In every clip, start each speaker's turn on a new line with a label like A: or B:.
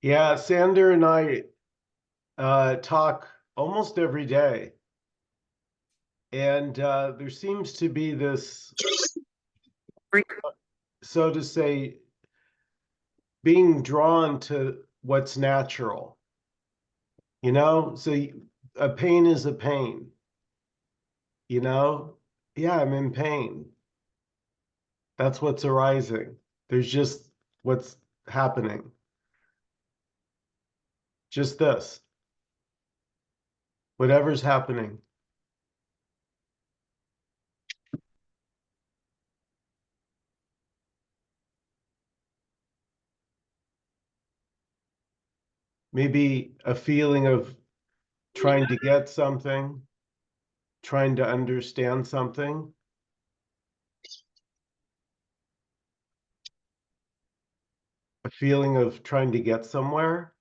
A: Yeah, Sander and I talk almost every day. And there seems to be this, so to say, being drawn to what's natural, So a pain is a pain, you know? Yeah, I'm in pain. That's what's arising. There's just what's happening. Just this, whatever's happening. Maybe a feeling of trying to get something, trying to understand something. A feeling of trying to get somewhere.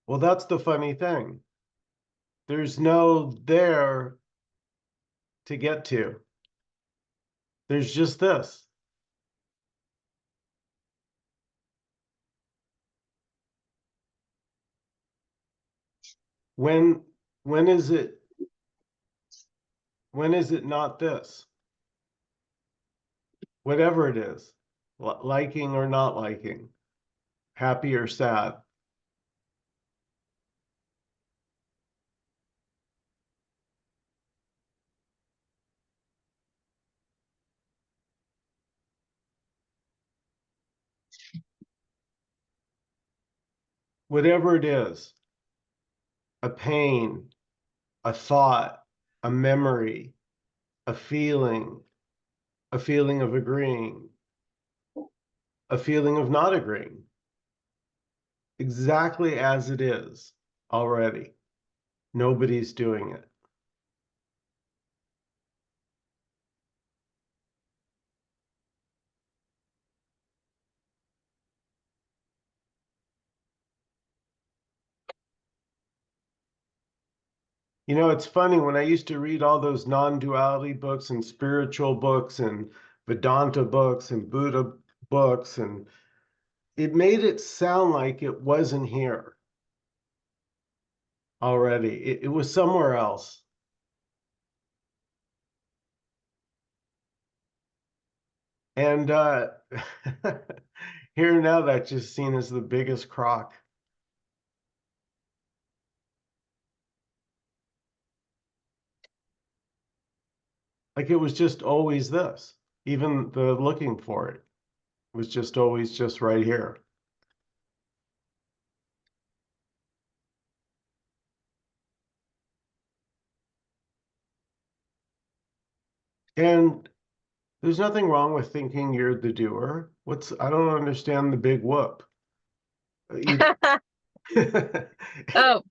A: Well, that's the funny thing. There's no there to get to. There's just this. When when is it when is it not this? Whatever it is, liking or not liking, happy or sad. Whatever it is, a pain, a thought, a memory, a feeling of agreeing, a feeling of not agreeing, exactly as it is already. Nobody's doing it. It's funny when I used to read all those non-duality books and spiritual books and Vedanta books and Buddha books, and it made it sound like it wasn't here already. It was somewhere else. And here now that's just seen as the biggest crock. Like it was just always this. Even the looking for it was just always just right here. And there's nothing wrong with thinking you're the doer. I don't understand the big whoop. You,
B: Oh,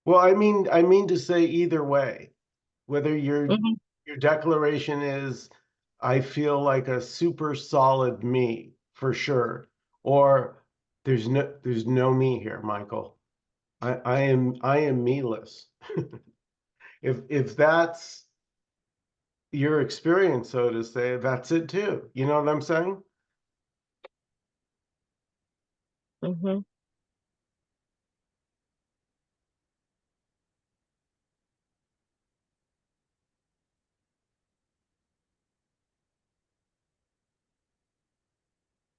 A: well, I mean to say either way, whether
B: mhm.
A: your declaration is, I feel like a super solid me for sure, or there's no me here, Michael. I am me-less. If that's your experience, so to say, that's it too. You know what I'm saying?
B: Mhm.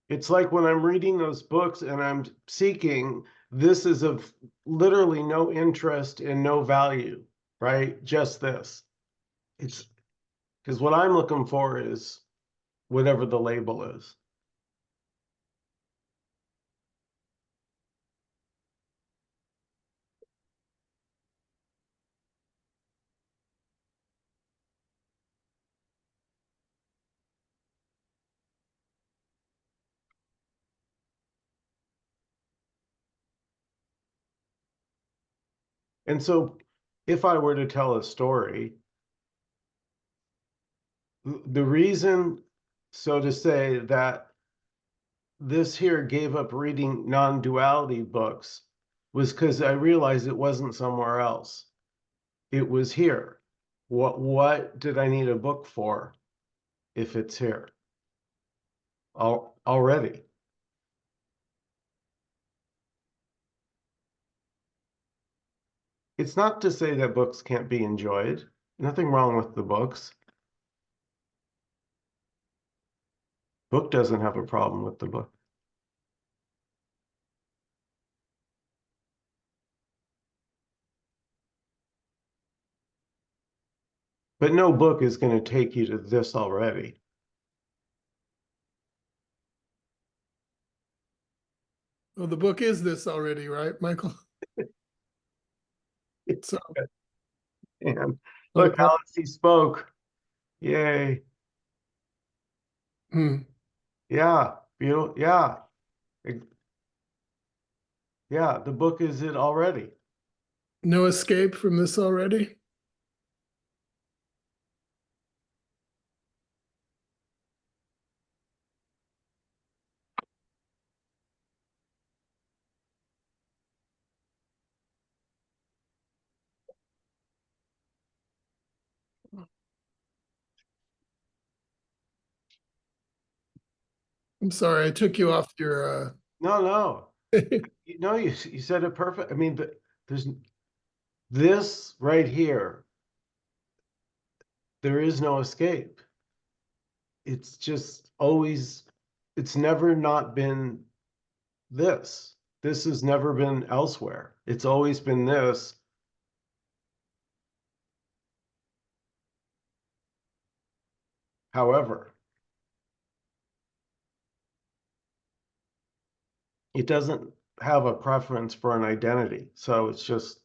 A: It's like when I'm reading those books and I'm seeking, this is of literally no interest and no value, right? Just this. It's because what I'm looking for is whatever the label is. And so if I were to tell a story, the reason, so to say, that this here gave up reading non-duality books was because I realized it wasn't somewhere else. It was here. What did I need a book for if it's here already? It's not to say that books can't be enjoyed. Nothing wrong with the books. Book doesn't have a problem with the book. But no book is going to take you to this already.
C: Well, the book is this already, right, Michael? So,
A: And look, Alex, he spoke. Yay. Yeah, beautiful. Yeah. Yeah, the book is it already.
C: no escape from this already? I'm sorry, I took you off your
A: No. You said it perfect. I mean, there's this right here. There is no escape. It's just always, it's never not been this. This has never been elsewhere. It's always been this. However, it doesn't have a preference for an identity. So it's just,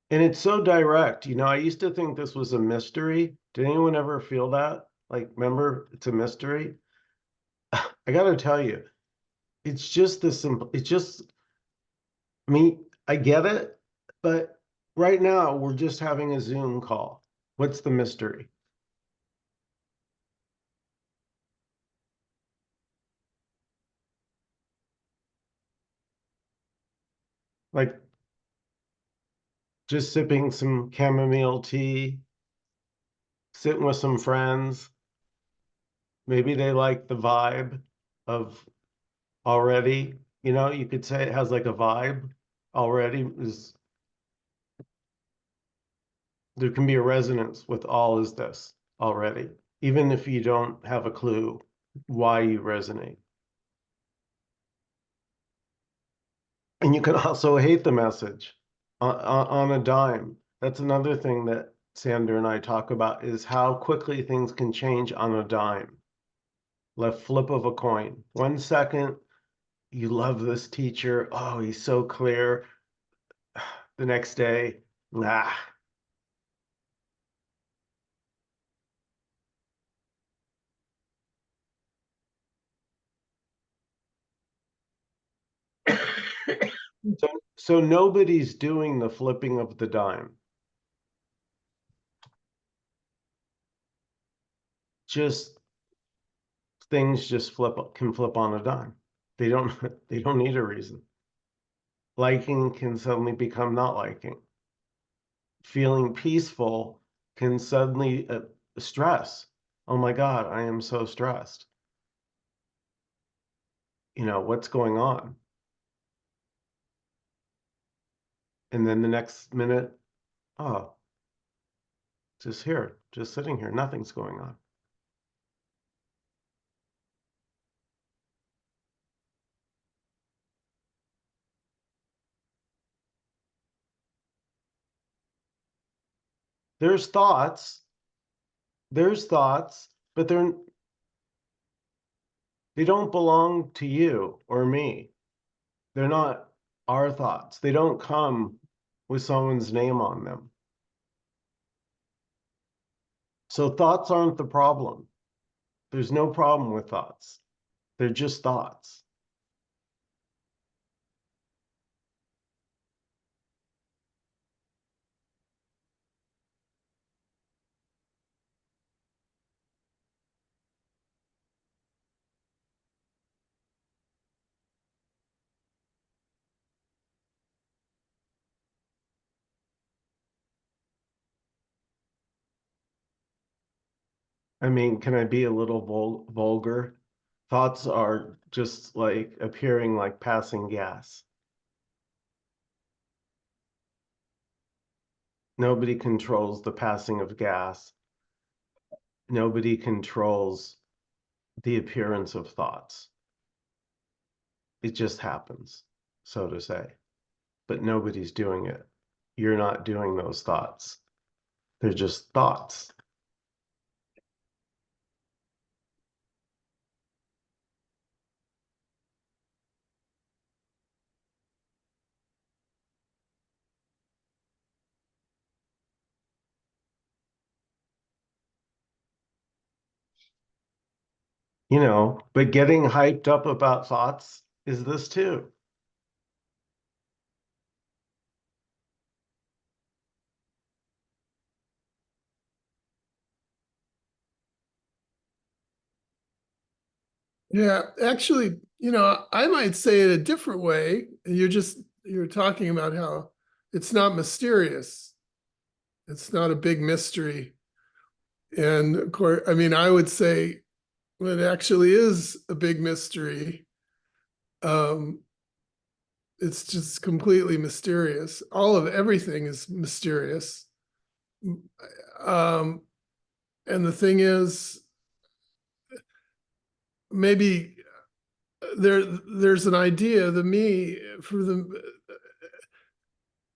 A: and it's so direct. I used to think this was a mystery. Did anyone ever feel that? Like, remember, it's a mystery? I got to tell you, it's just the simple, it's just, I mean, I get it, but right now we're just having a Zoom call. What's the mystery? Like just sipping some chamomile tea, sitting with some friends. Maybe they like the vibe of already, you could say it has like a vibe already. There can be a resonance with all is this already, even if you don't have a clue why you resonate. And you can also hate the message on a dime. That's another thing that Sandra and I talk about is how quickly things can change on a dime. Left flip of a coin. 1 second, you love this teacher. Oh, he's so clear. The next day, nah. So nobody's doing the flipping of the dime. Just things just can flip on a dime. They don't they don't need a reason. Liking can suddenly become not liking. Feeling peaceful can suddenly stress. Oh my God, I am so stressed. What's going on? And then the next minute, oh, just here, just sitting here, nothing's going on. There's thoughts, but they don't belong to you or me. They're not our thoughts. They don't come with someone's name on them. So thoughts aren't the problem. There's no problem with thoughts. They're just thoughts. I mean, can I be a little vulgar? Thoughts are just like appearing like passing gas. Nobody controls the passing of gas. Nobody controls the appearance of thoughts. It just happens, so to say. But nobody's doing it. You're not doing those thoughts. They're just thoughts. You know, but getting hyped up about thoughts is this too.
C: Yeah, actually, I might say it a different way. You're talking about how it's not mysterious. It's not a big mystery. And of course, I mean, I would say what actually is a big mystery. Um, it's just completely mysterious. All of everything is mysterious. Um, and the thing is, maybe there's an idea, the me for the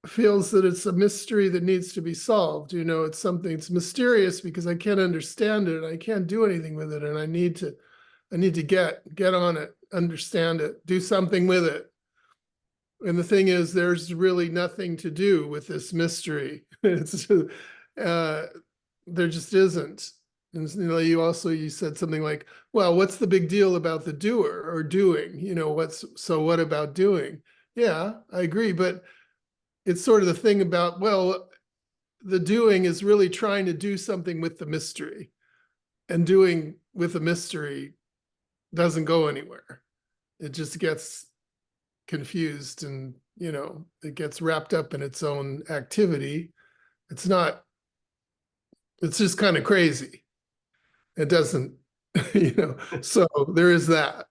C: feels that it's a mystery that needs to be solved. It's something, it's mysterious because I can't understand it. I can't do anything with it. And I need to get on it, understand it, do something with it. And the thing is, there's really nothing to do with this mystery. It's there just isn't. And you said something like, well, what's the big deal about the doer or doing? What about doing? Yeah, I agree. But it's sort of the thing about, well, the doing is really trying to do something with the mystery, and doing with the mystery doesn't go anywhere. It just gets confused, and it gets wrapped up in its own activity. It's just kind of crazy. It doesn't, so there is that.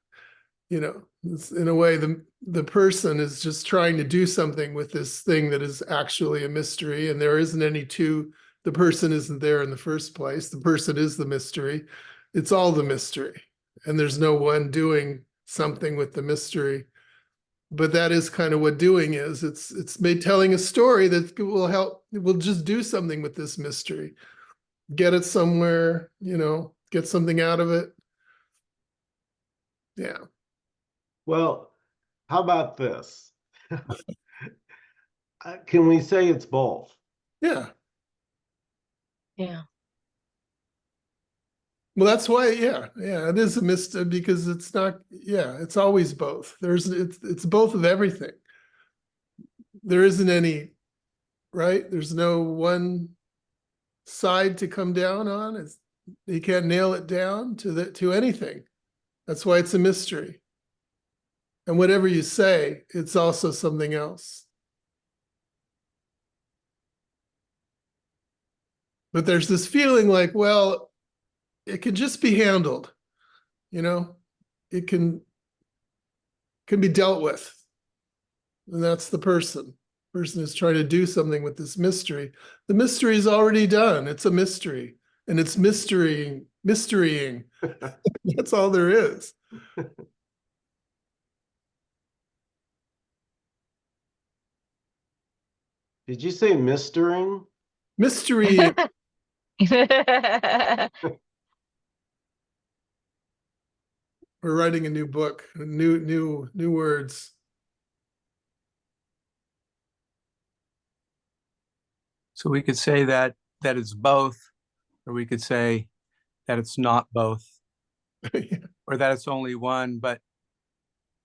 C: It's, in a way, the person is just trying to do something with this thing that is actually a mystery, and there isn't any the person isn't there in the first place. The person is the mystery. It's all the mystery, and there's no one doing something with the mystery. But that is kind of what doing is. It's made telling a story that will help. Will just do something with this mystery, get it somewhere, get something out of it. Yeah.
A: Well, how about this? Can we say it's both?
C: Yeah.
B: Yeah.
C: Well, that's why, yeah, it is a mystery because it's not, yeah, it's always both. It's both of everything. There isn't any, right? There's no one side to come down on. You can't nail it down to anything. That's why it's a mystery. And whatever you say, it's also something else. But there's this feeling like, well, it can just be handled, it can be dealt with. And that's the person. Person is trying to do something with this mystery. The mystery is already done. It's a mystery. And it's mysterying. That's all there is.
A: Did you say mistering?
C: Mystery. We're writing a new book, new words.
D: So we could say that it's both, or we could say that it's not both, or that it's only one, but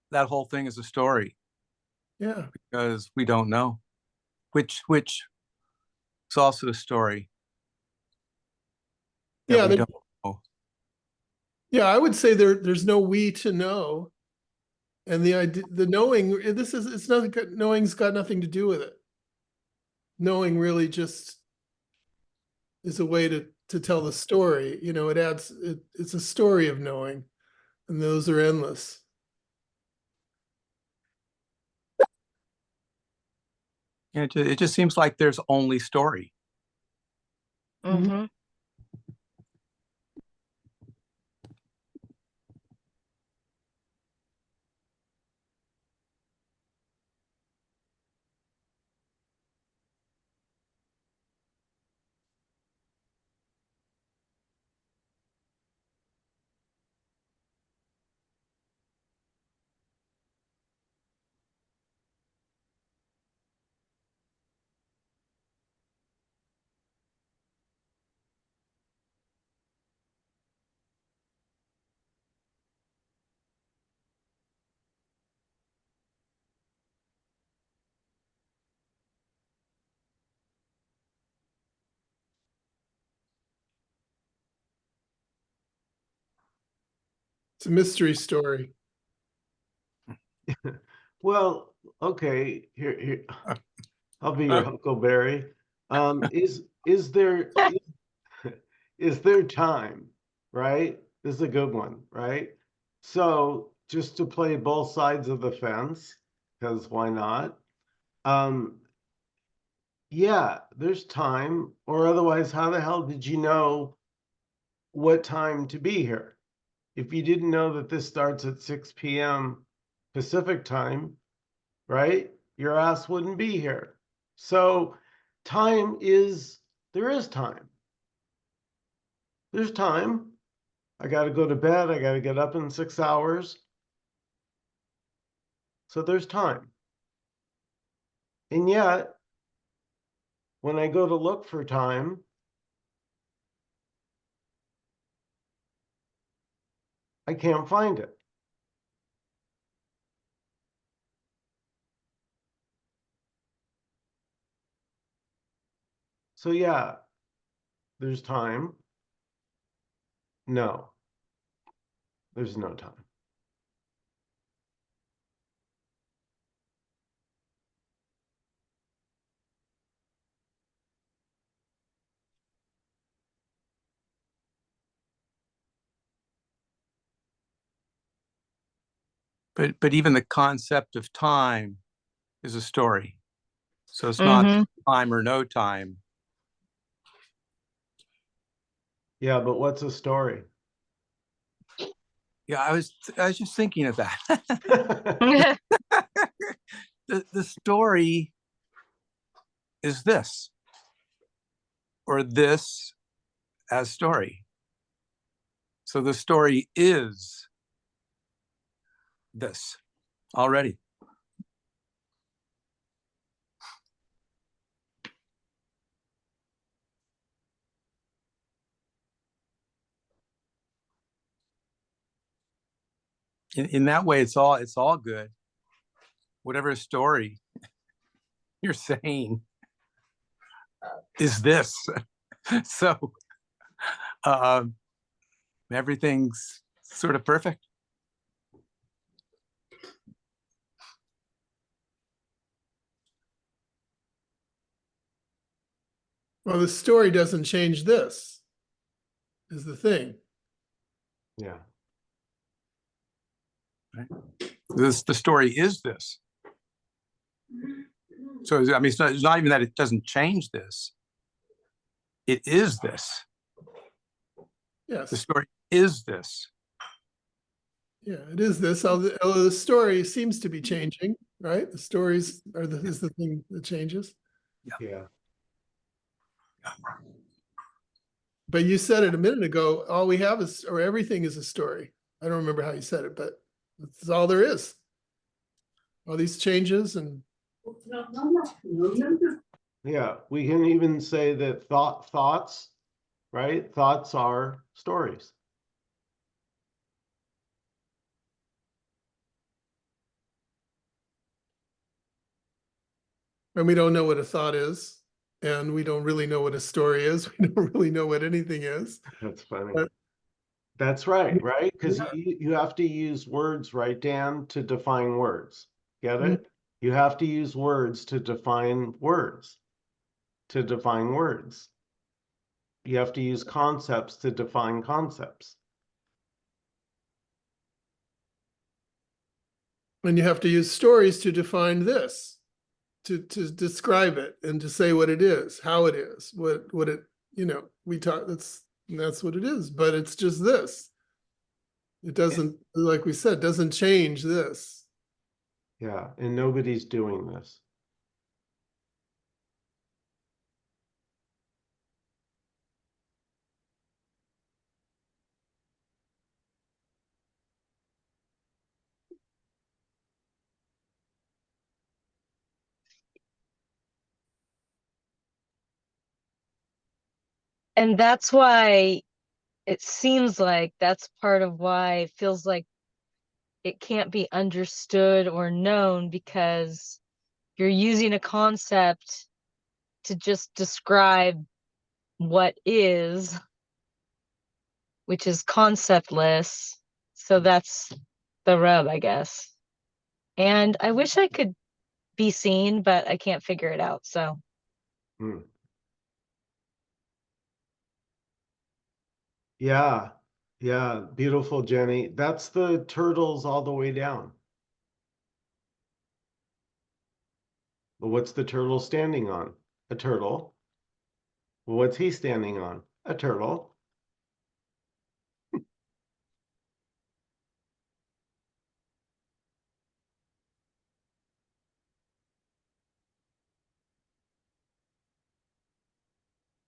D: that whole thing is a story
C: Yeah.
D: because we don't know which is also a story.
C: Yeah.
D: We don't know.
C: Yeah, I would say there's no we to know. And the knowing, it's not, knowing's got nothing to do with it. Knowing really just is a way to to tell the story. You know, it adds, it's a story of knowing, and those are endless.
D: It just seems like there's only story.
B: Mm-hmm.
C: It's a mystery story.
A: Well, okay, here, I'll be your Huckleberry. Is there is there time, right? This is a good one, right? So just to play both sides of the fence, because why not? Yeah, there's time, or otherwise, how the hell did you know what time to be here? If you didn't know that this starts at 6 p.m. Pacific time, right? Your ass wouldn't be here. So time is, there is time. There's time. I got to go to bed. I got to get up in 6 hours. So there's time. And yet, when I go to look for time, I can't find it. So yeah, there's time. No, there's no time.
D: But even the concept of time is a story. So it's not
B: Mm-hmm.
D: time or no time.
A: Yeah, but what's a story?
D: Yeah, I was just thinking of that. The story is this, or this as story. So the story is this already. In that way, it's all good. Whatever story you're saying is this. So everything's sort of perfect.
C: Well, the story doesn't change this, is the thing.
A: Yeah.
D: Right? The story is this. So I mean, it's not even that it doesn't change this. It is this.
C: Yes.
D: The story is this.
C: Yeah, it is this. Although the story seems to be changing, right? The stories is the thing that changes.
A: Yeah.
C: But you said it a minute ago, all we have is, or everything is a story. I don't remember how you said it, but that's all there is. All these changes and
A: Yeah, we can even say that thoughts, right? Thoughts are stories.
C: we don't know what a thought is, and we don't really know what a story is. We don't really know what anything is.
A: That's funny.
C: But-
A: That's right, right? Because you have to use words, right, Dan, to define words. Get it? You have to use words to define words. To define words. you have to use concepts to define concepts.
C: And you have to use stories to define this, to describe it and to say what it is, how it is, what it, you know, we talk, that's what it is, but it's just this. It doesn't, like we said, doesn't change this.
A: Yeah, and nobody's doing this.
B: And that's why it seems like that's part of why it feels like it can't be understood or known, because you're using a concept to just describe what is, which is conceptless. So that's the rub, I guess. And I wish I could be seen, but I can't figure it out. So
A: Hmm. Yeah, yeah, beautiful, Jenny. That's the turtles all the way down. But what's the turtle standing on? A turtle. Well, what's he standing on? A turtle.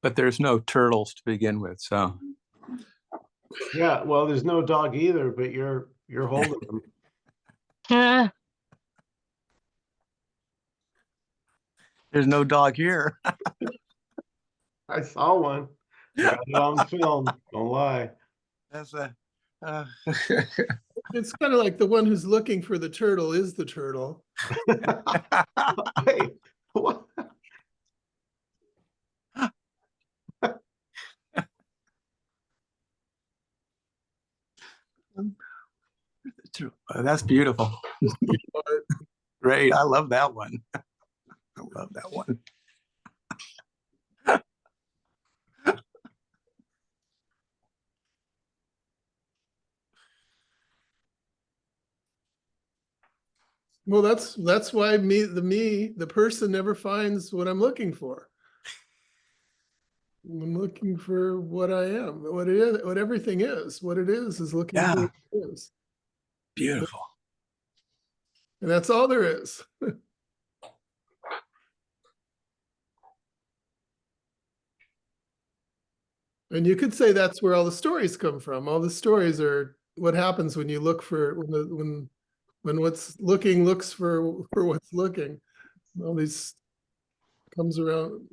D: But there's no turtles to begin with, so
A: Yeah, well, there's no dog either, but you're holding them.
D: there's no dog here.
A: I saw one. I got it on film. Don't lie.
D: That's a
C: It's kind of like the one who's looking for the turtle is the turtle.
A: Wait, what?
D: That's beautiful. Great. I love that one. I love that one.
C: Well, that's why the person never finds what I'm looking for. I'm looking for what I am, what it is, what everything is. What it is looking
D: Yeah.
C: for what it is.
D: Beautiful.
C: And that's all there is. And you could say that's where all the stories come from. All the stories are what happens when you look for when what's looking looks for what's looking. All these comes around,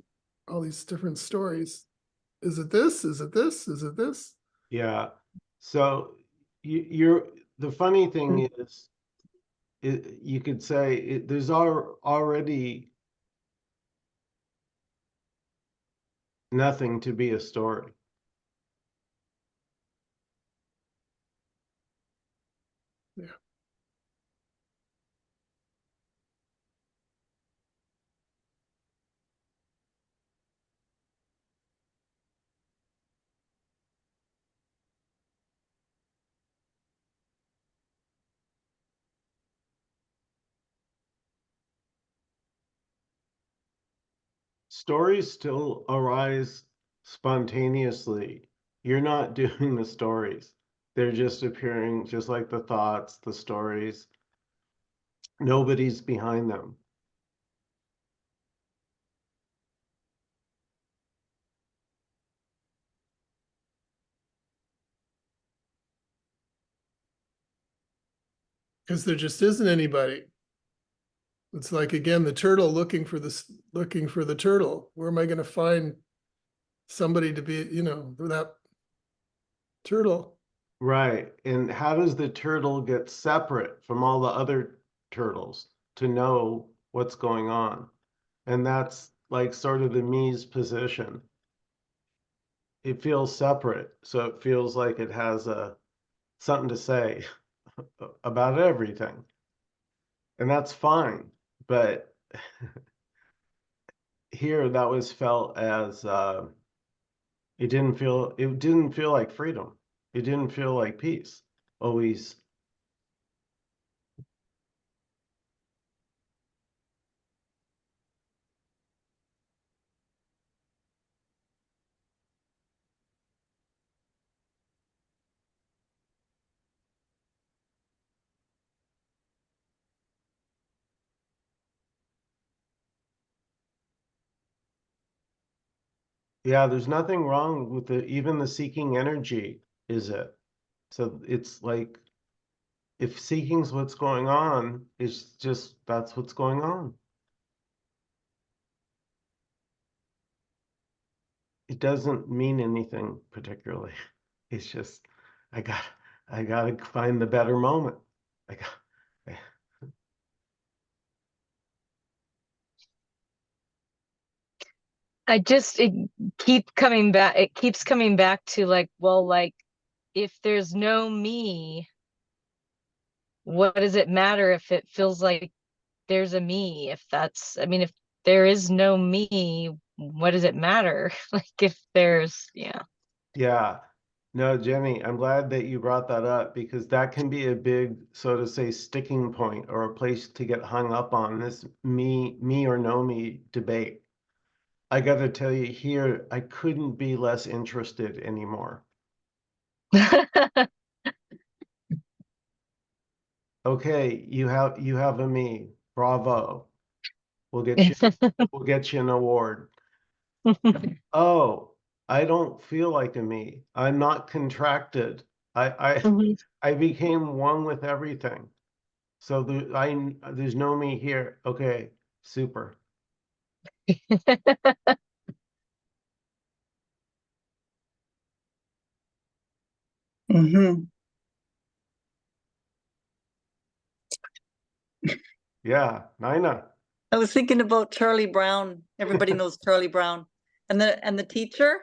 C: all these different stories. Is it this? Is it this? Is it this?
A: Yeah. So you're the funny thing is, you could say there's already nothing to be a story.
C: Yeah.
A: Stories still arise spontaneously. You're not doing the stories. They're just appearing just like the thoughts, the stories. Nobody's behind them.
C: Because there just isn't anybody. It's like, again, the turtle looking for the turtle. Where am I going to find somebody to be, that turtle?
A: Right. And how does the turtle get separate from all the other turtles to know what's going on? And that's like sort of the me's position. It feels separate, so it feels like it has something to say about everything. And that's fine. But here that was felt as It didn't feel like freedom. It didn't feel like peace. Always. Yeah, there's nothing wrong with even the seeking energy, is it? So it's like, if seeking's what's going on, it's just, that's what's going on. It doesn't mean anything particularly. It's just, I got, I gotta find the better moment. I got,
B: it keeps coming back to like, well, like if there's no me, what does it matter if it feels like there's a me? If that's, I mean, if there is no me, what does it matter? Like if there's, yeah.
A: yeah. No, Jenny, I'm glad that you brought that up, because that can be a big, so to say, sticking point, or a place to get hung up on, this me or no me debate. I got to tell you here, I couldn't be less interested anymore. Okay, you have a me. Bravo. We'll get you an award. Oh, I don't feel like a me. I'm not contracted.
B: Mhm.
A: I became one with everything. So there's no me here. Okay, super.
E: Mm-hmm.
A: Yeah, Nina.
E: I was thinking about Charlie Brown. Everybody knows Charlie Brown. And the teacher,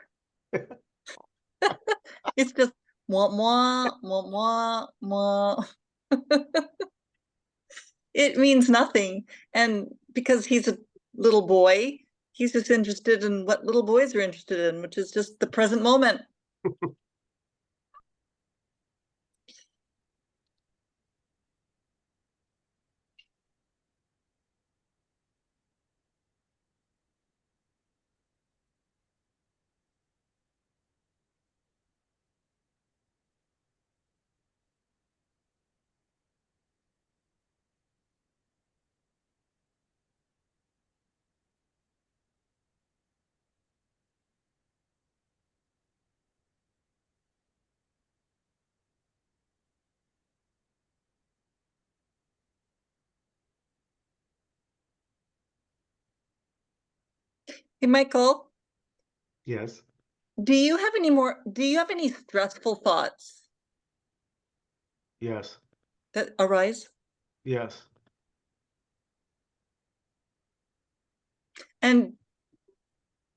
E: it's just moi, moi, moi, moi, moi. It means nothing. And because he's a little boy, he's just interested in what little boys are interested in, which is just the present moment. Hey, Michael,
A: Yes,
E: do you have any stressful thoughts
A: yes,
E: that arise?
A: yes.
E: And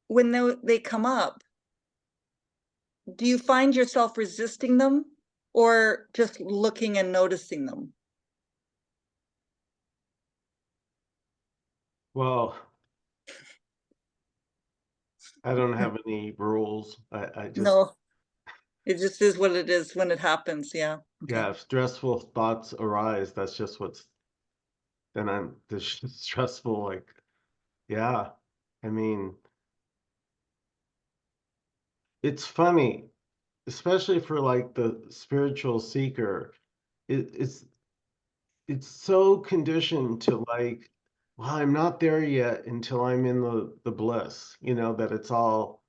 E: when they come up, do you find yourself resisting them or just looking and noticing them?
A: Well, I don't have any rules. I just,
E: No, it just is what it is when it happens. Yeah. Okay.
A: yeah, if stressful thoughts arise, that's just then I'm this stressful, like, yeah. I mean, it's funny, especially for like the spiritual seeker. It's so conditioned to like, well, I'm not there yet until I'm in the bliss, that it's all.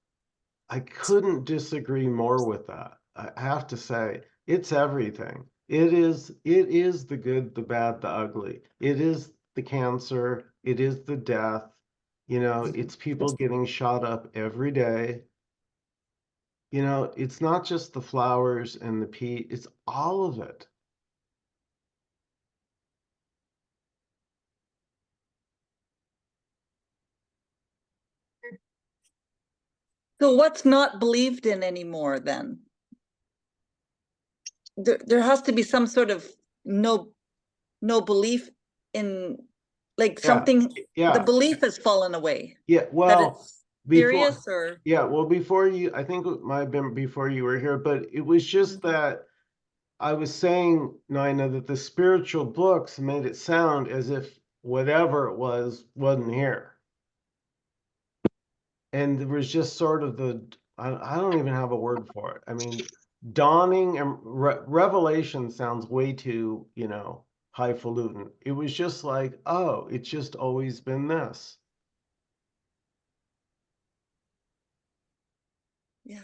A: I couldn't disagree more with that. I have to say, it's everything. It is the good, the bad, the ugly. It is the cancer, it is the death, it's people getting shot up every day. It's not just the flowers and the peat, it's all of it.
E: So what's not believed in anymore then? There has to be some sort of no belief in, like
A: Yeah,
E: something, the
A: yeah,
E: belief has fallen away
A: yeah.
E: that
A: Well,
E: it's serious or?
A: Yeah, well, before you, I think it might have been before you were here, but it was just that I was saying, Nina, that the spiritual books made it sound as if whatever it was wasn't here. And there was just sort of I don't even have a word for it. I mean, dawning and revelation sounds way too, highfalutin. It was just like, oh, it's just always been this.
E: Yeah.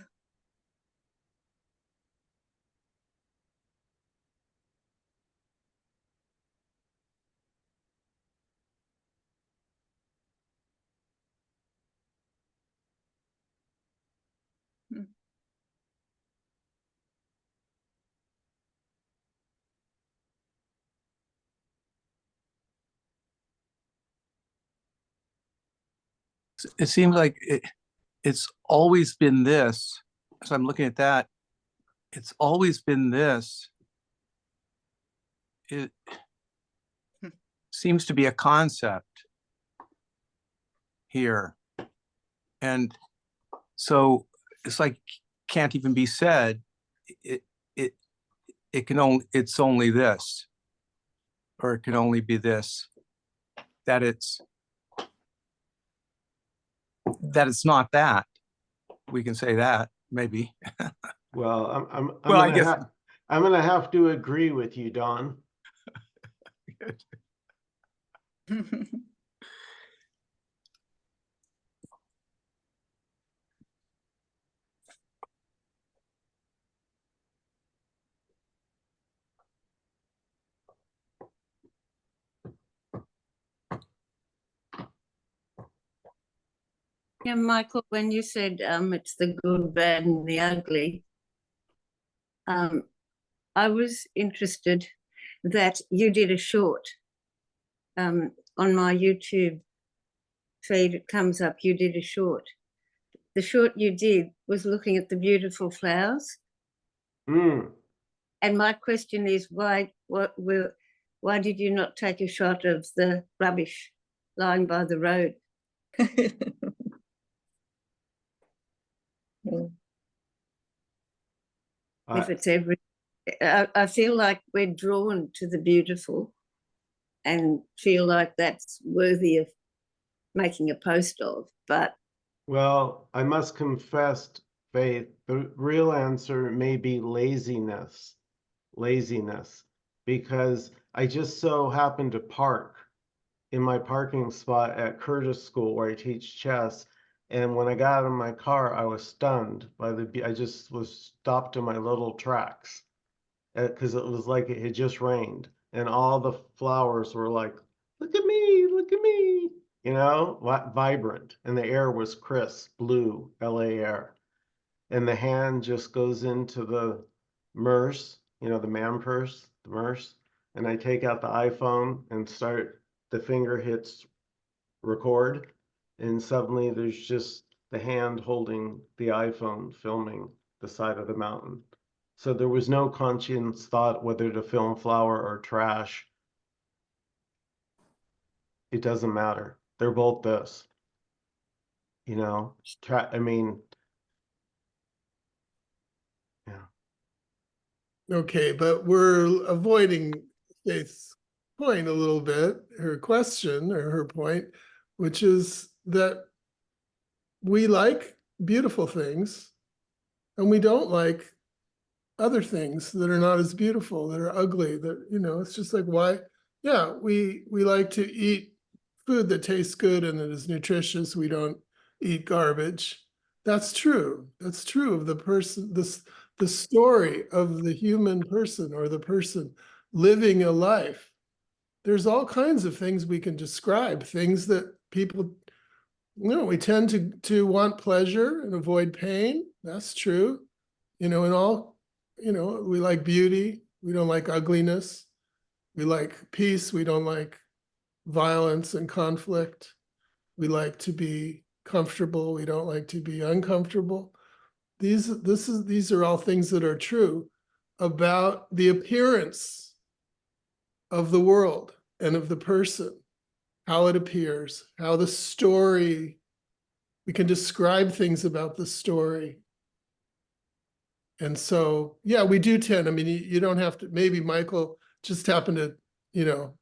E: Hmm.
D: It seems like it's always been this. So I'm looking at that. It's always been this. It seems to be a concept here. And so it's like can't even be said. It's only this, or it can only be this, that it's not that. We can say that, maybe.
A: Well,
D: Well, I guess
A: I'm gonna have to agree with you, Don.
F: Yeah, Michael, when you said it's the good, bad, and the ugly, I was interested that you did a short on my YouTube feed. It comes up. You did a short. The short you did was looking at the beautiful flowers.
A: Mm.
F: And my question is, why did you not take a shot of the rubbish lying by the road? If it's I feel like we're drawn to the beautiful and feel like that's worthy of making a post of, but
A: Well, I must confess, Faith, the real answer may be laziness, because I just so happened to park in my parking spot at Curtis School where I teach chess. And when I got out of my car, I was stunned by I just was stopped in my little tracks because it was like it had just rained and all the flowers were like, look at me, vibrant. And the air was crisp, blue, LA air. And the hand just goes into the MERS, the man purse, the MERS. And I take out the iPhone and the finger hits record. And suddenly there's just the hand holding the iPhone filming the side of the mountain. So there was no conscious thought whether to film flower or trash. It doesn't matter. They're both this. I mean, yeah.
C: Okay, but we're avoiding Faith's point a little bit, her question or her point, which is that we like beautiful things and we don't like other things that are not as beautiful, that are ugly, that, it's just like, why? Yeah, we like to eat food that tastes good and that is nutritious. We don't eat garbage. That's true. That's true of the person, the story of the human person or the person living a life. There's all kinds of things we can describe, things that people, we tend to want pleasure and avoid pain. That's true. And all, we like beauty. We don't like ugliness. We like peace. We don't like violence and conflict. We like to be comfortable. We don't like to be uncomfortable. These are all things that are true about the appearance of the world and of the person, how it appears, how the story We can describe things about the story. And so, yeah, we do tend, I mean, you don't have to, maybe Michael just happened to, you know,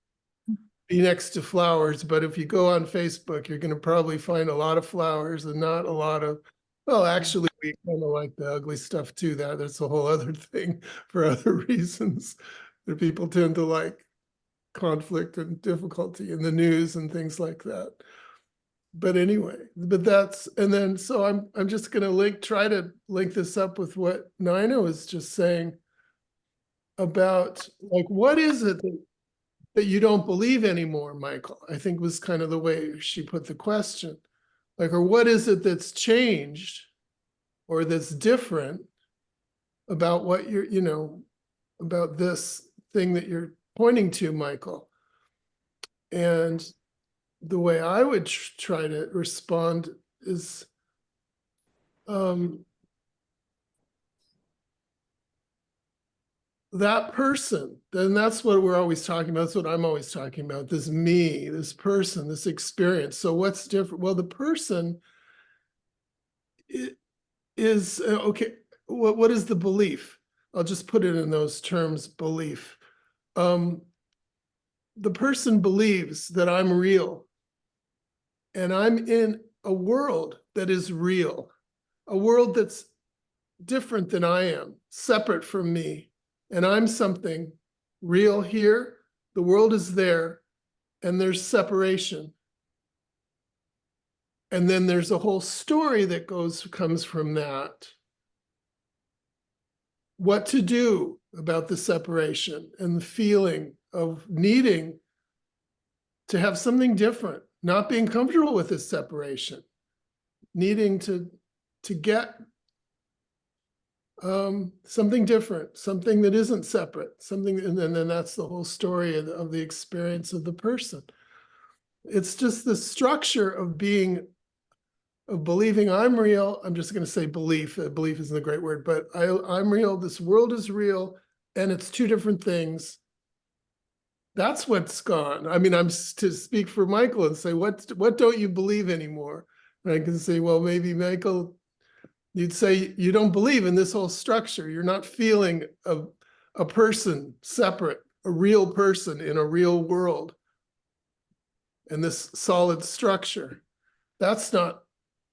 C: be next to flowers, but if you go on Facebook, you're going to probably find a lot of flowers and not a lot of, well, actually, we kind of like the ugly stuff too. That's a whole other thing for other reasons that people tend to like conflict and difficulty in the news and things like that. But anyway, but that's, and then, so I'm just going to try to link this up with what Nina was just saying about, like, what is it that you don't believe anymore, Michael? I think was kind of the way she put the question. Like, or what is it that's changed or that's different about what you're, you know, about this thing that you're pointing to, Michael? And the way I would try to respond is, that person, then that's what we're always talking about. That's what I'm always talking about, this me, this person, this experience. So what's different? Well, the person is, okay, what is the belief? I'll just put it in those terms, belief. The person believes that I'm real and I'm in a world that is real, a world that's different than I am, separate from me. And I'm something real here, the world is there, and there's separation. And then there's a whole story that comes from that. What to do about the separation and the feeling of needing to have something different, not being comfortable with this separation, needing to get something different, something that isn't separate, something, and then that's the whole story of the experience of the person. It's just the structure of believing I'm real. I'm just going to say belief. Belief isn't a great word, but I'm real. This world is real, and it's two different things. That's what's gone. I mean, I'm to speak for Michael and say, what don't you believe anymore? And I can say, well, maybe Michael, you'd say you don't believe in this whole structure. You're not feeling a person separate, a real person in a real world. And this solid structure, that's not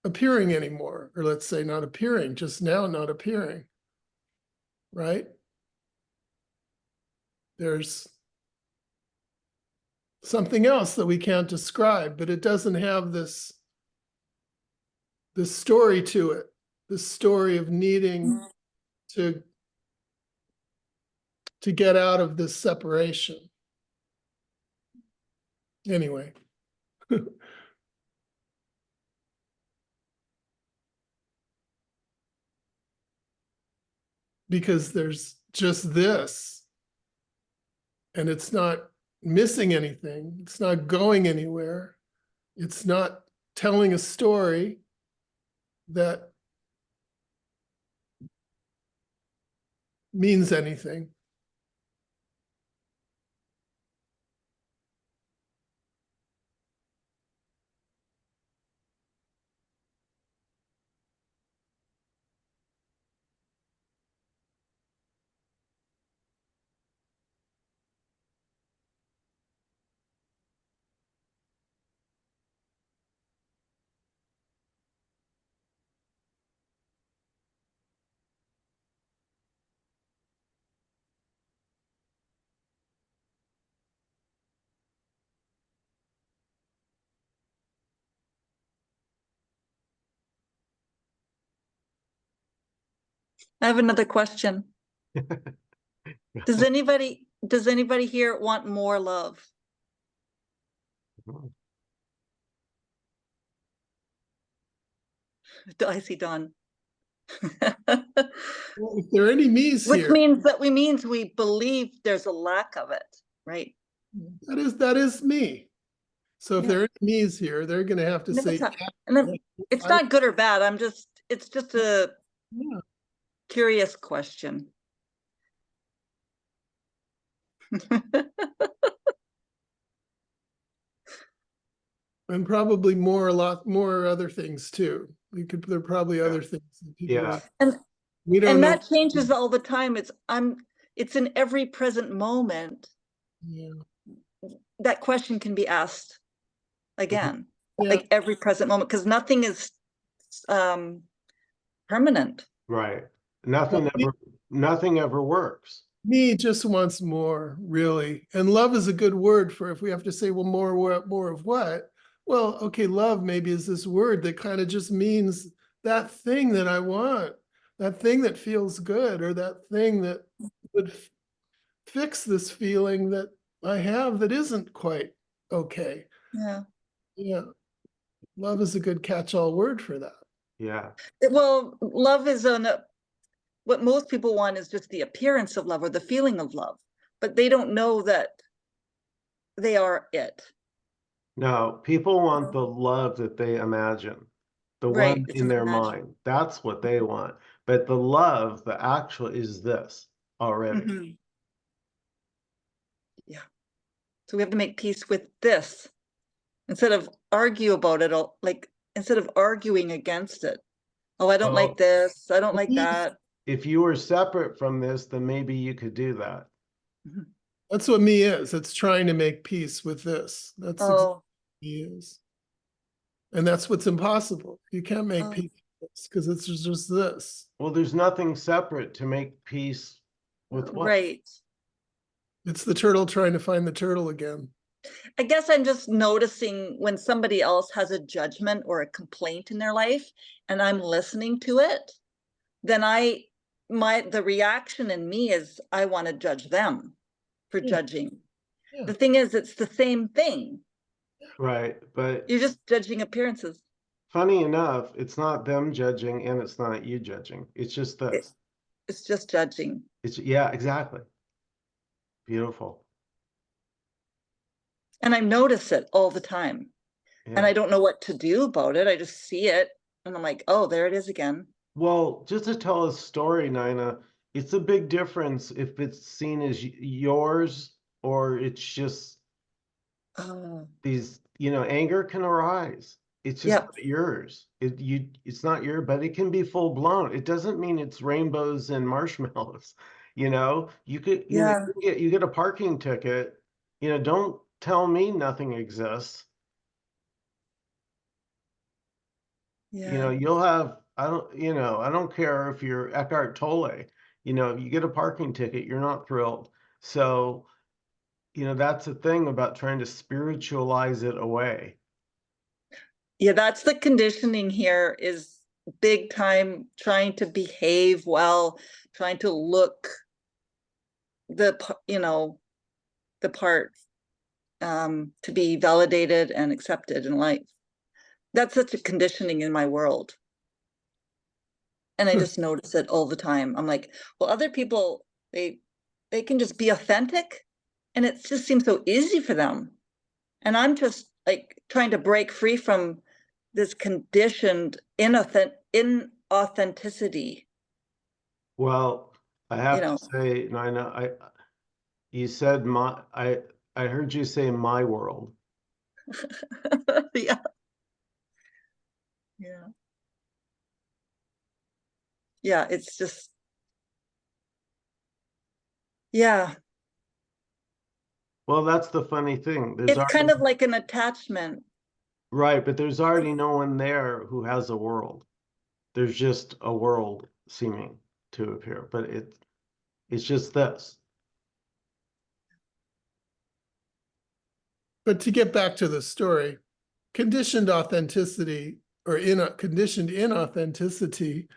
C: appearing anymore. Or let's say not appearing, just now not appearing, right? There's something else that we can't describe, but it doesn't have this story to it. This story of needing to get out of this separation. Anyway. Because there's just this, and it's not missing anything. It's not going anywhere. It's not telling a story that means anything.
E: I have another question. Does anybody here want more love? I see Don.
C: Well, if there are any me's
E: Which
C: here,
E: means we believe there's a lack of it, right?
C: that is me. So if
E: Yeah.
C: there are any me's here, they're going to have to
E: No,
C: say,
E: it's not, and then it's not good or bad. It's just a
C: yeah.
E: curious question.
C: And probably a lot more other things too. There are probably other things that people
A: Yeah.
E: And
C: we don't
E: and
C: know.
E: that changes all the time. It's in every present moment
C: Yeah.
E: that question can be asked again.
C: Yeah.
E: Like every present moment, because nothing is permanent.
A: Right.
C: Well,
A: Nothing ever works.
C: Me just wants more, really. And love is a good word for if we have to say, well, more of what? Well, okay, love maybe is this word that kind of just means that thing that I want, that thing that feels good, or that thing that would fix this feeling that I have that isn't quite okay.
E: Yeah.
C: Yeah. Love is a good catch-all word for that.
A: Yeah.
E: Well, love is what most people want is just the appearance of love or the feeling of love, but they don't know that they are it.
A: No, people want the love that they imagine, the
E: Right,
A: one
E: it's
A: in
E: an
A: their
E: imagine.
A: mind. That's what they want. But the love, the actual is this already.
E: Mhm. Yeah. So we have to make peace with this instead of argue about it, like instead of arguing against it. Oh, I don't
A: Well,
E: like this. I don't like
C: Yes.
E: that.
A: if you were separate from this, then maybe you could do that.
E: Mhm.
C: That's what me is. It's trying to make peace with this. That's exactly
E: Oh,
C: what me is. And that's what's impossible. You can't make
E: Oh.
C: peace with this because it's just this.
A: Well, there's nothing separate to make peace with what?
E: right.
C: It's the turtle trying to find the turtle again.
E: I guess I'm just noticing when somebody else has a judgment or a complaint in their life and I'm listening to it, then the reaction in me is I want to judge them for
C: Yeah.
E: judging.
C: Yeah.
E: The thing is, it's the same thing.
A: Right. But
E: You're just judging appearances.
A: funny enough, it's not them judging and it's not you judging. It's just this.
E: It's just judging.
A: Yeah, exactly. Beautiful.
E: And I notice it all the time. And
A: Yeah.
E: I don't know what to do about it. I just see it and I'm like, oh, there it is again.
A: Well, just to tell a story, Nina, it's a big difference if it's seen as yours or it's just
E: Oh,
A: these, anger can arise. It's just
E: yep.
A: not yours. It's not but it can be full blown. It doesn't mean it's rainbows and marshmallows. You could,
E: Yeah.
A: you get a parking ticket, don't tell me nothing exists.
E: Yeah.
A: You'll have, I don't care if you're Eckhart Tolle, you get a parking ticket, you're not thrilled. So, that's the thing about trying to spiritualize it away.
E: Yeah, that's the conditioning here is big time trying to behave well, trying to look the part to be validated and accepted in life. That's such a conditioning in my world. And I just notice it all the time. I'm like, well, other people, they can just be authentic and it just seems so easy for them. And I'm just like trying to break free from this conditioned inauthenticity.
A: Well, I have to say, Nina, you said I heard you say my world.
E: Yeah. Yeah. Yeah, it's just, yeah.
A: Well, that's the funny thing. There's
E: It's kind of like an attachment.
A: right, but there's already no one there who has a world. There's just a world seeming to appear, but it's just this.
C: But to get back to the story, conditioned authenticity or conditioned inauthenticity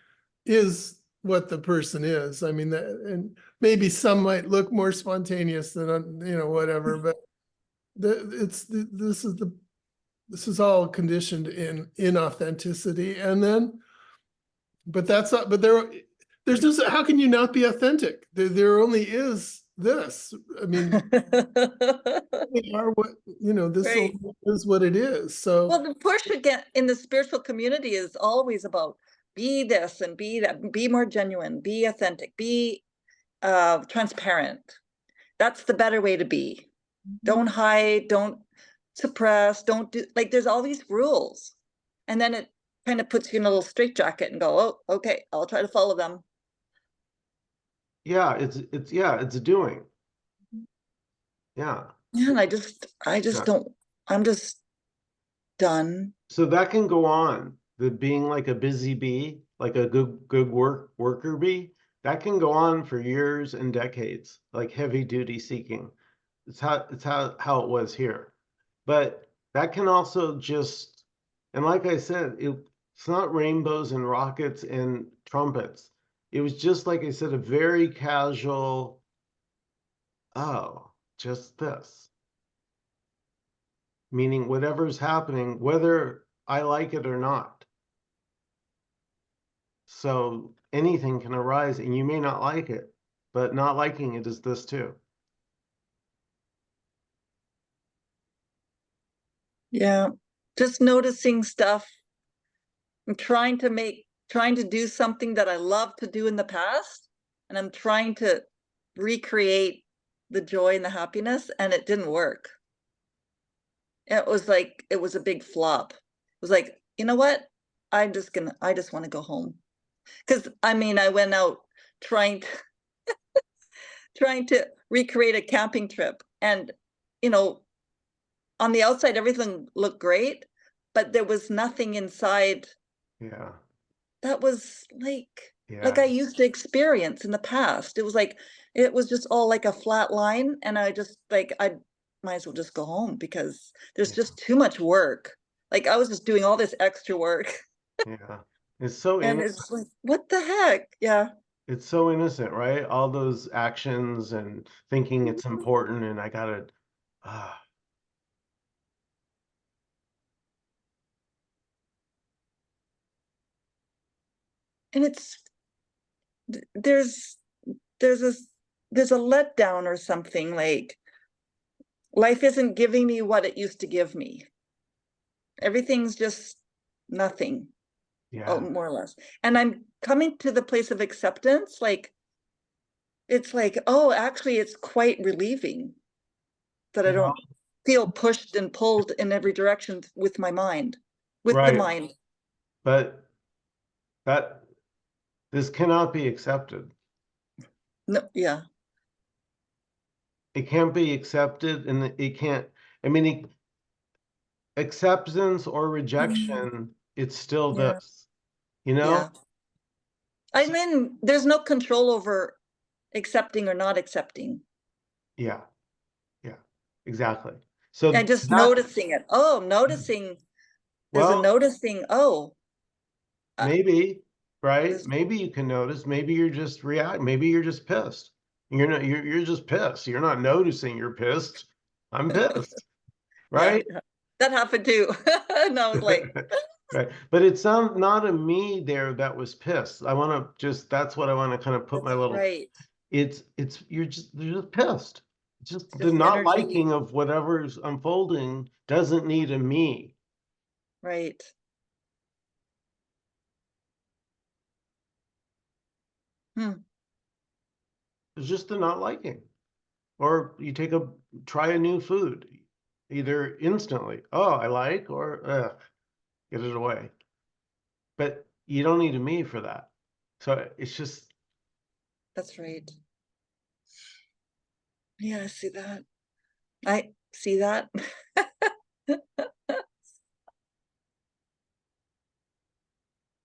C: is what the person is. I mean, and maybe some might look more spontaneous than, whatever, but this is all conditioned in inauthenticity. And then, but that's not, but there's just, how can you not be authentic? There only is this. I mean, we are what, this
E: Right.
C: is what it is. So
E: Well, the push again in the spiritual community is always about be this and be that, be more genuine, be authentic, be transparent. That's the better way to be. Don't hide, don't suppress, don't do, like, there's all these rules. And then it kind of puts you in a little straitjacket and go, oh, okay, I'll try to follow them.
A: Yeah, it's a doing. Yeah.
E: Yeah, and I just
A: Yeah.
E: don't, I'm just done.
A: So that can go on. The being like a busy bee, like a good worker bee, that can go on for years and decades, like heavy duty seeking. It's how it was here. But that can also just, and like I said, it's not rainbows and rockets and trumpets. It was just, like I said, a very casual, oh, just this. Meaning whatever's happening, whether I like it or not. So anything can arise and you may not like it, but not liking it is this too.
E: Yeah, just noticing stuff. I'm trying to do something that I loved to do in the past, and I'm trying to recreate the joy and the happiness, and it didn't work. It was like, it was a big flop. It was like, you know what? I just want to go home. Because I mean, I went out trying to recreate a camping trip, and you know, on the outside everything looked great, but there was nothing inside
A: Yeah.
E: that was like
A: Yeah.
E: I used to experience in the past. It was like, it was just all like a flat line, and I just like, I might as well just go home because there's
A: Yeah.
E: just too much work. Like, I was just doing all this extra work.
A: Yeah. It's so
E: And
A: innocent.
E: it's like, what the heck? Yeah.
A: It's so innocent, right? All those actions and thinking it's important and I gotta, ah,
E: And it's, there's there's a letdown or something, like life isn't giving me what it used to give me. Everything's just nothing. Oh,
A: yeah.
E: more or less. And I'm coming to the place of acceptance, like, it's like, oh, actually it's quite relieving that I
A: You know,
E: don't feel pushed and pulled in every direction with my mind, with the
A: right.
E: mind.
A: But this cannot be accepted.
E: No, yeah.
A: It can't be accepted and it can't, I mean, acceptance or rejection, it's still
E: Yeah.
A: this, you know?
E: Yeah. I mean, there's no control over accepting or not accepting.
A: Yeah. Yeah, exactly. So
E: I just
A: that,
E: noticing it. Oh, noticing. There's a
A: well,
E: noticing. Oh,
A: maybe, right?
E: there's,
A: Maybe you can notice, maybe you're just maybe you're just pissed. You're just pissed. You're not noticing you're pissed. I'm pissed,
E: yeah,
A: right?
E: yeah. That happened too. And I was like,
A: Right. But it's not a me there that was pissed. I want to just, that's what I want to kind of put my
E: that's
A: little,
E: right.
A: it's, you're just pissed. Just
E: It's
A: the
E: just
A: not
E: energy.
A: liking of whatever's unfolding doesn't need a me.
E: Right. Hmm.
A: It's just the not liking. Or you try a new food, either instantly, oh, I like, or get it away. But you don't need a me for that. So it's just,
E: That's right. Yeah, I see that. I see that.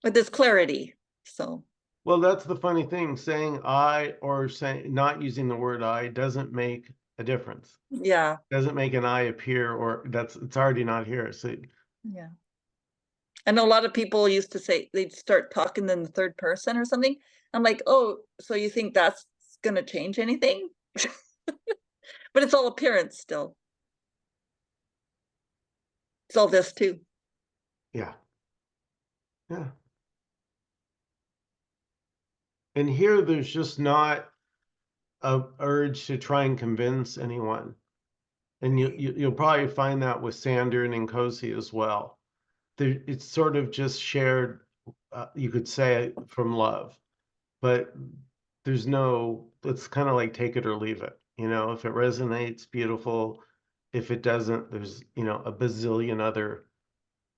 E: But there's clarity. So,
A: well, that's the funny thing. Saying I or saying not using the word I doesn't make a difference.
E: yeah.
A: Doesn't make an I appear, or it's already not here. So
E: Yeah. I know a lot of people used to say they'd start talking in the third person or something. I'm like, oh, so you think that's gonna change anything? But it's all appearance still. It's all this too.
A: yeah. Yeah. And here there's just not a urge to try and convince anyone. And you'll probably find that with Sander and Nkosi as well. It's sort of just shared, you could say, from love, but there's no, it's kind of like take it or leave it. You know, if it resonates, beautiful. if it doesn't, there's, you know, a bazillion other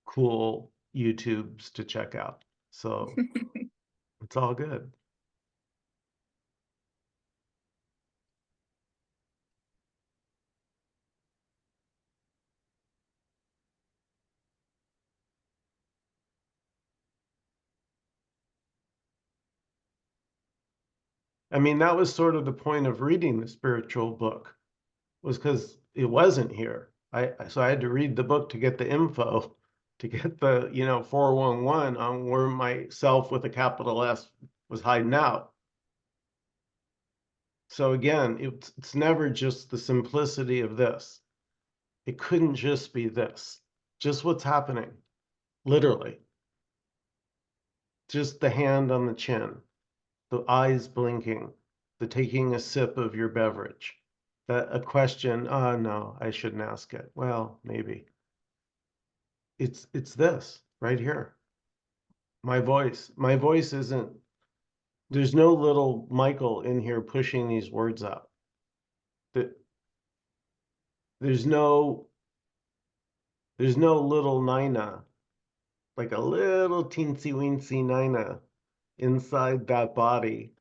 A: cool YouTubes to check out. So it's all good. I mean, that was sort of the point of reading the spiritual book, was because it wasn't here. So I had to read the book to get the info, to get the, you know, 411 on where myself with a capital S was hiding out. So again, it's never just the simplicity of this. It couldn't just be this, just what's happening, literally. Just the hand on the chin, the eyes blinking, the taking a sip of your beverage. That a question, oh no, I shouldn't ask it. Well, maybe. It's this right here. My voice. My voice isn't, there's no little Michael in here pushing these words out. There's no little Nina, like a little teensy weensy Nina inside that body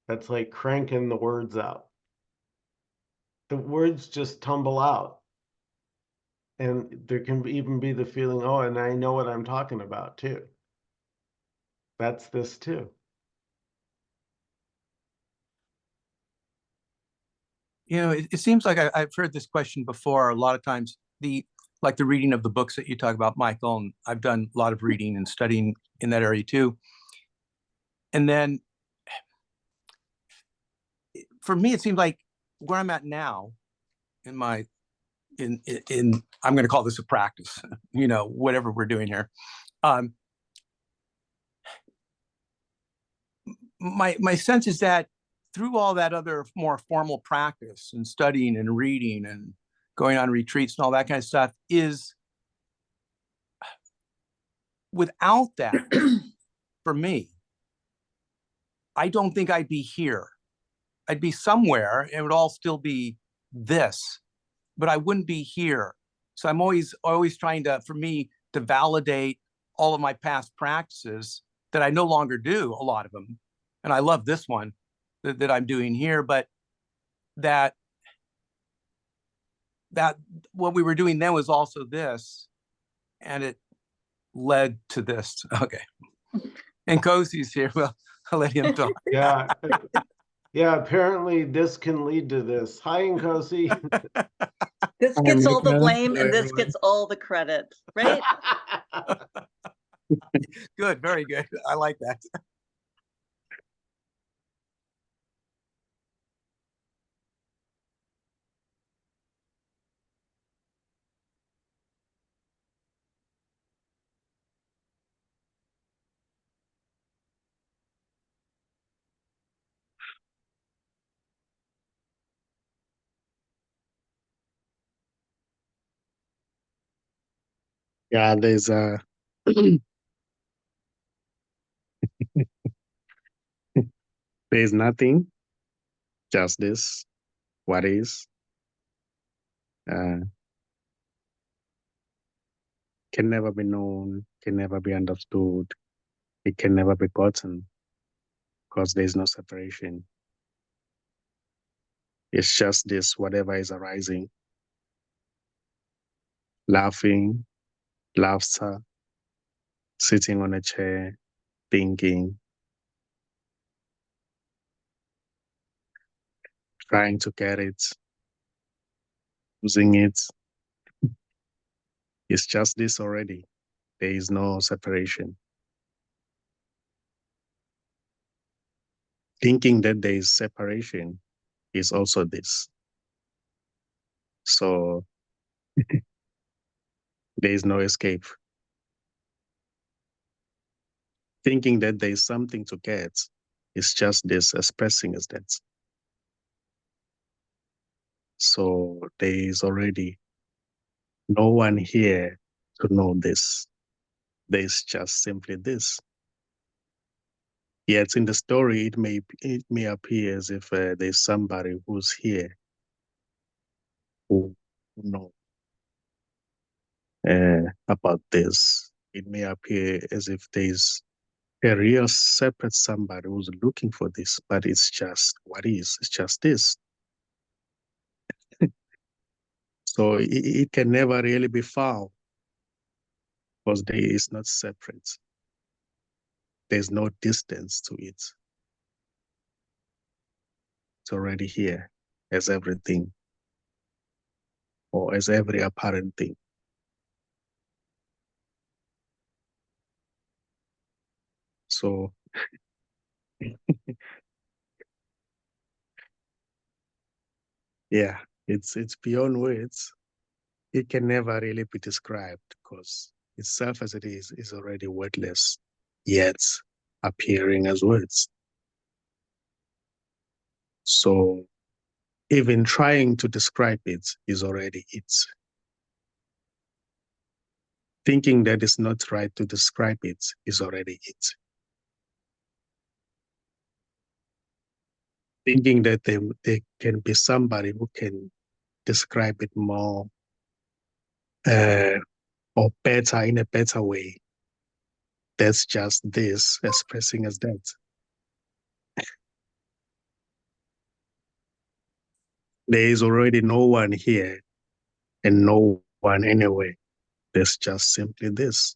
A: that's like cranking the words out. The words just tumble out. And there can even be the feeling, oh, and I know what I'm talking about too. That's this too.
D: You know, it seems like I've heard this question before. A lot of times, like the reading of the books that you talk about, Michael, and I've done a lot of reading and studying in that area too. And then, for me, it seems like where I'm at now, in I'm going to call this a practice, you know, whatever we're doing here. My sense is that through all that other more formal practice and studying and reading and going on retreats and all that kind of stuff, is without that, for me, I don't think I'd be here. I'd be somewhere and it would all still be this, but I wouldn't be here. So I'm always trying to, for me, to validate all of my past practices that I no longer do, a lot of them. And I love this one that I'm doing here, but that what we were doing then was also this, and it led to this. Okay. And Nkosi's here. Well, I'll let him talk.
A: Yeah. Yeah, apparently this can lead to this. Hi, Nkosi.
E: This gets all the
G: Michael.
E: blame and this
C: everyone.
E: gets all the credit, right?
D: Good, very good. I like that.
G: Yeah, there's there's nothing, just this, what is, can never be known, can never be understood, it can never be gotten, because there's no separation. It's just this, whatever is arising, laughing, laughter, sitting on a chair, thinking, trying to get it, losing it. It's just this already. There is no separation. Thinking that there is separation is also this. So there is no escape. Thinking that there is something to get is just this expressing as that. So there is already no one here to know this. There's just simply this. Yet in the story, it may appear as if there's somebody who's here who know about this. It may appear as if there's a real separate somebody who's looking for this, but it's just what is. It's just this. So it can never really be found because there is not separate. There's no distance to it. It's already here as everything or as every apparent thing. So yeah, it's beyond words. It can never really be described because itself as it is already wordless, yet appearing as words. So even trying to describe it is already it. Thinking that it's not right to describe it is already it. Thinking that there can be somebody who can describe it more or better, in a better way, that's just this expressing as that. There is already no one here and no one anywhere. There's just simply this.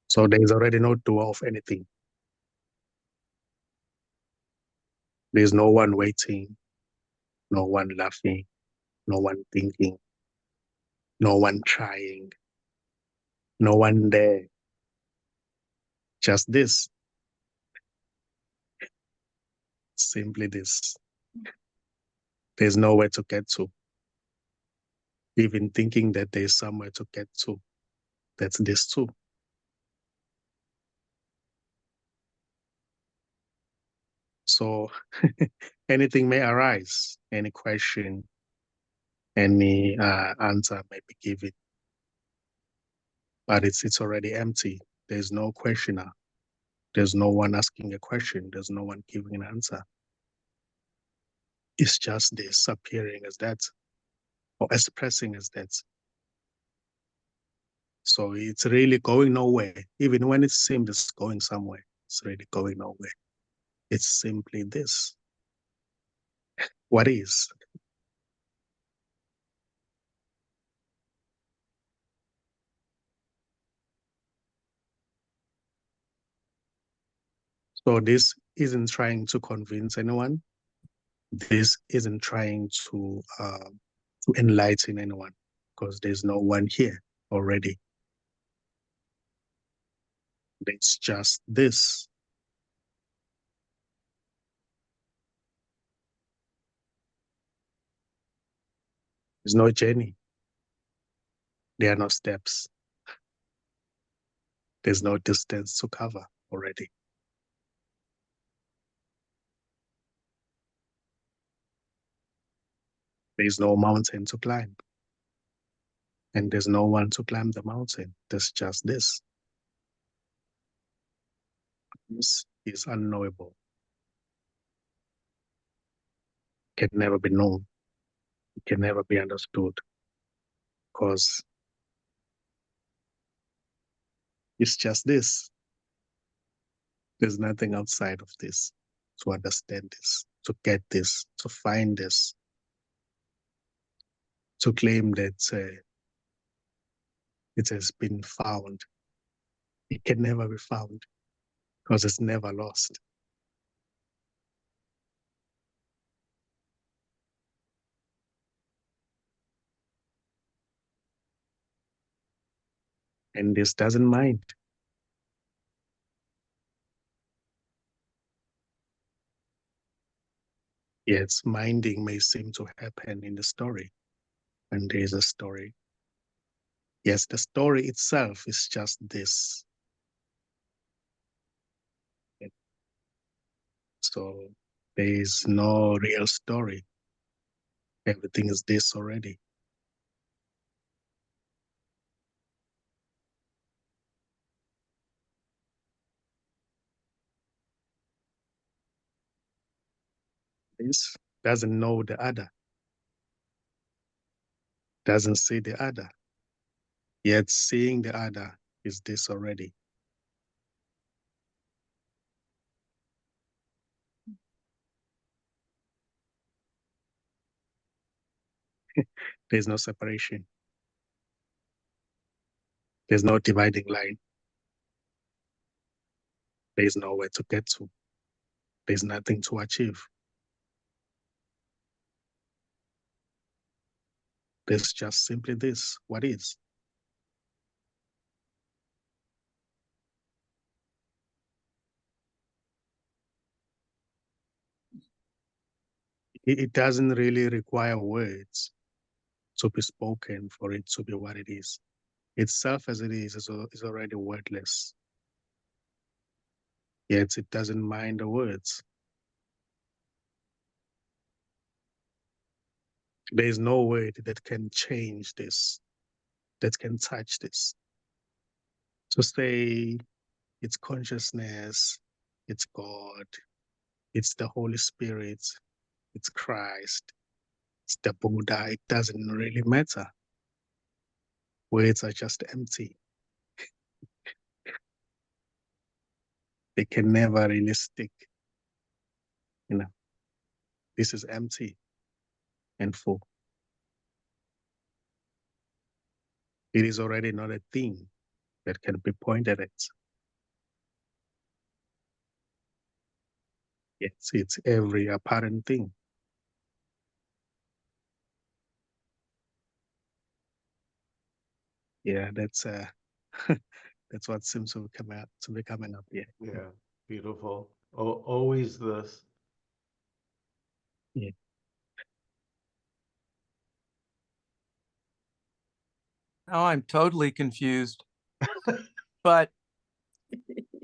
G: So there is already no doer of anything. There's no one waiting, no one laughing, no one thinking, no one trying, no one there. Just this. Simply this. There's nowhere to get to. Even thinking that there's somewhere to get to, that's this too. So anything may arise, any question, any answer may be given, but it's already empty. There's no questioner. There's no one asking a question. There's no one giving an answer. It's just this appearing as that or expressing as that. So it's really going nowhere. Even when it seems it's going somewhere, it's really going nowhere. It's simply this. What is? So this isn't trying to convince anyone. This isn't trying to enlighten anyone because there's no one here already. It's just this. There's no journey. There are no steps. There's no distance to cover already. There's no mountain to climb. And there's no one to climb the mountain. There's just this. This is unknowable. Can never be known. It can never be understood because it's just this. There's nothing outside of this to understand this, to get this, to find this, to claim that it has been found. It can never be found because it's never lost. And this doesn't mind. Yes, minding may seem to happen in the story, and there is a story. Yes, the story itself is just this. So there is no real story. Everything is this already. This doesn't know the other, doesn't see the other, yet seeing the other is this already. There's no separation. There's no dividing line. There's nowhere to get to. There's nothing to achieve. There's just simply this, what is. It doesn't really require words to be spoken for it to be what it is. Itself as it is already wordless. Yet it doesn't mind the words. There is no word that can change this, that can touch this. To say it's consciousness, it's God, it's the Holy Spirit, it's Christ, it's the Buddha, it doesn't really matter. Words are just empty. They can never really stick. You know, this is empty and full. It is already not a thing that can be pointed at. It's every apparent thing. Yeah, that's that's what seems to be coming up. Yeah.
A: Yeah, beautiful. Oh, always this.
G: Yeah.
D: Now I'm totally confused. But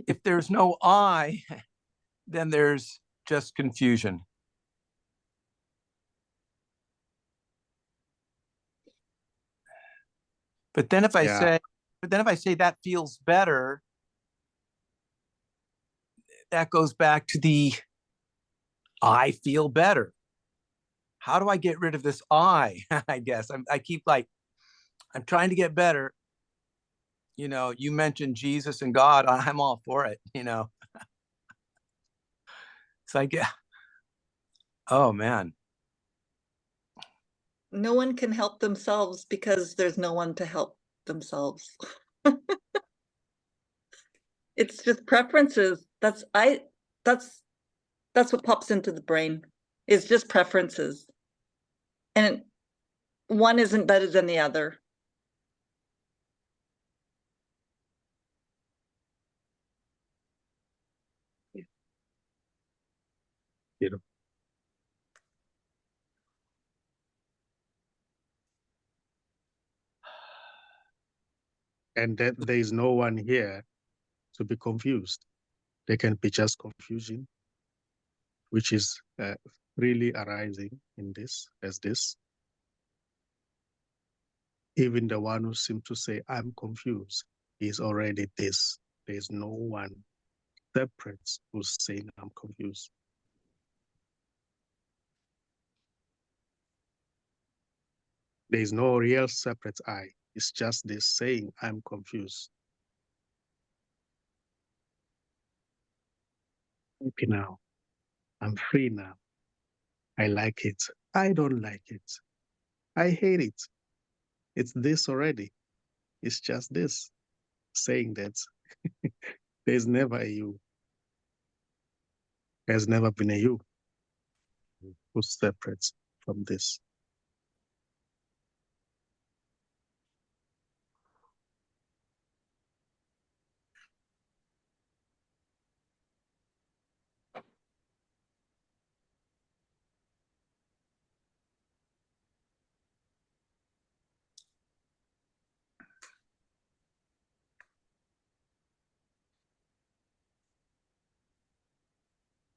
D: if there's no I, then there's just confusion. But then if I say that feels better, that goes back to the I feel better. How do I get rid of this I? I guess I keep like, I'm trying to get better. You know, you mentioned Jesus and God. I'm all for it, you know. So I get, oh man.
E: No one can help themselves because there's no one to help themselves. It's just preferences. That's what pops into the brain. It's just preferences. And one isn't better than the other.
G: You know. And that there is no one here to be confused. There can be just confusion, which is freely arising in this, as this. Even the one who seems to say, I'm confused, is already this. There's no one separate who's saying, I'm confused. There's no real separate I. It's just this saying, I'm confused. I'm happy now. I'm free now. I like it. I don't like it. I hate it. It's this already. It's just this, saying that there's never a you. There's never been a you who's separate from this.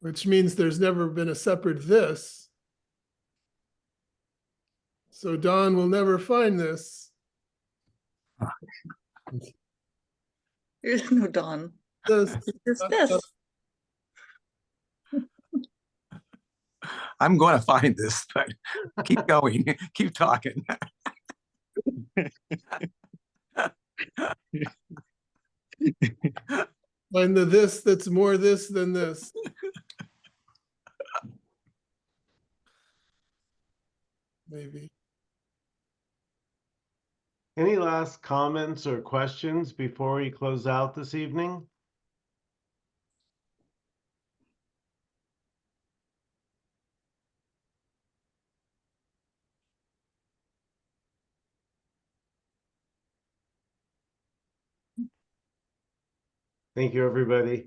C: Which means there's never been a separate this. So Don will never find this.
E: There's no dawn.
C: This.
E: It's this.
D: I'm going to find this, but keep going, keep talking.
C: Find the this that's more this than this. Maybe.
A: Any last comments or questions before we close out this evening? Thank you, everybody.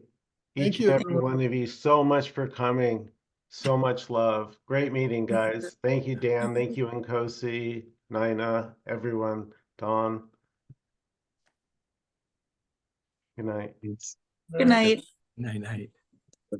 C: Thank
A: Each
C: you,
A: and every
C: everyone.
A: one of you so much for coming. So much love. Great meeting, guys. Thank you, Dan. Thank you, Nkosi, Nina, everyone, Dawn. Good night.
G: It's
E: Good night.
D: Night, night.